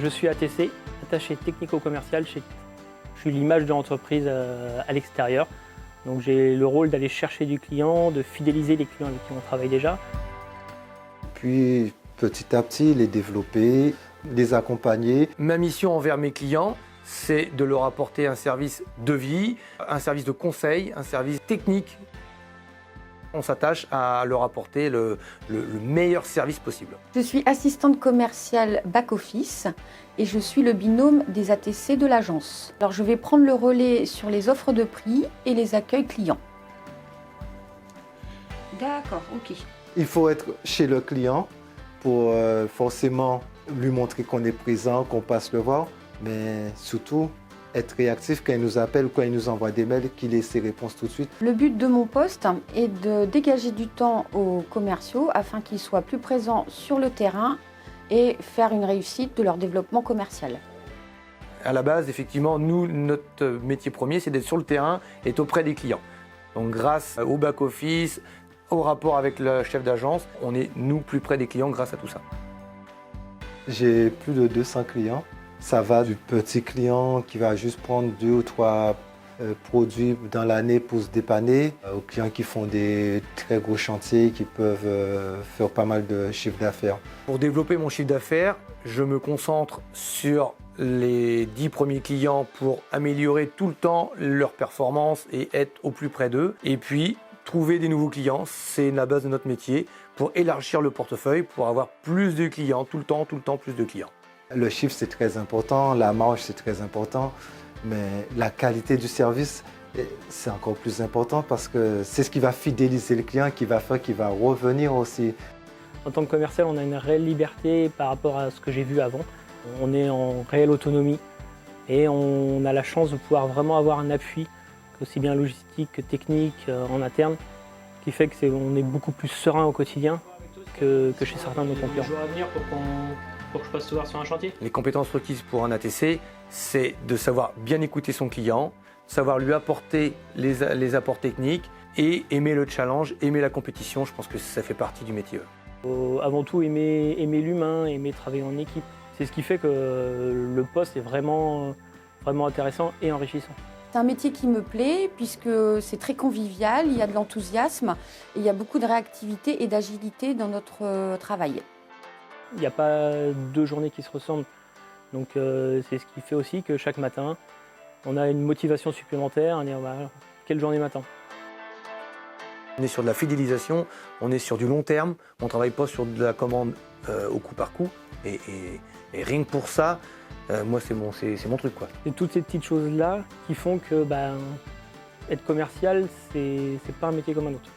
Je suis ATC, attaché technico-commercial. Je suis l'image de l'entreprise à l'extérieur. Donc j'ai le rôle d'aller chercher du client, de fidéliser les clients avec qui on travaille déjà. Puis petit à petit, les développer, les accompagner. Ma mission envers mes clients, c'est de leur apporter un service de vie, un service de conseil, un service technique. On s'attache à leur apporter le meilleur service possible. Je suis assistante commerciale back-office et je suis le binôme des ATC de l'agence. Alors je vais prendre le relais sur les offres de prix et les accueils clients. D'accord, ok. Il faut être chez le client pour forcément lui montrer qu'on est présent, qu'on passe le voir, mais surtout être réactif quand il nous appelle ou quand il nous envoie des mails, qu'il ait ses réponses tout de suite. Le but de mon poste est de dégager du temps aux commerciaux afin qu'ils soient plus présents sur le terrain et faire une réussite de leur développement commercial. À la base, effectivement, nous, notre métier premier, c'est d'être sur le terrain et être auprès des clients. Donc grâce au back-office, au rapport avec le chef d'agence, on est, nous, plus près des clients grâce à tout ça. J'ai plus de 200 clients. Ça va du petit client qui va juste prendre 2 ou 3 produits dans l'année pour se dépanner, aux clients qui font des très gros chantiers, qui peuvent faire pas mal de chiffre d'affaires. Pour développer mon chiffre d'affaires, je me concentre sur les 10 premiers clients pour améliorer tout le temps leur performance et être au plus près d'eux. Et puis, trouver des nouveaux clients, c'est la base de notre métier pour élargir le portefeuille, pour avoir plus de clients, tout le temps, plus de clients. Le chiffre, c'est très important, la marge, c'est très important, mais la qualité du service, c'est encore plus important parce que c'est ce qui va fidéliser le client, qui va faire qu'il va revenir aussi. En tant que commercial, on a une réelle liberté par rapport à ce que j'ai vu avant. On est en réelle autonomie et on a la chance de pouvoir vraiment avoir un appui, aussi bien logistique que technique, en interne, qui fait qu'on est beaucoup plus serein au quotidien que chez certains de nos concurrents. À venir pour que je passe te voir sur un chantier. Les compétences requises pour un ATC, c'est de savoir bien écouter son client, savoir lui apporter les apports techniques et aimer le challenge, aimer la compétition. Je pense que ça fait partie du métier. Avant tout, aimer l'humain, aimer travailler en équipe. C'est ce qui fait que le poste est vraiment intéressant et enrichissant. C'est un métier qui me plaît puisque c'est très convivial, il y a de l'enthousiasme et il y a beaucoup de réactivité et d'agilité dans notre travail. Il n'y a pas 2 journées qui se ressemblent. Donc c'est ce qui fait aussi que chaque matin, on a une motivation supplémentaire à dire quelle journée matin. On est sur de la fidélisation, on est sur du long terme, on ne travaille pas sur de la commande au coup par coup. Et rien que pour ça, moi c'est mon truc, quoi. C'est toutes ces petites choses-là qui font que être commercial, c'est pas un métier comme un autre.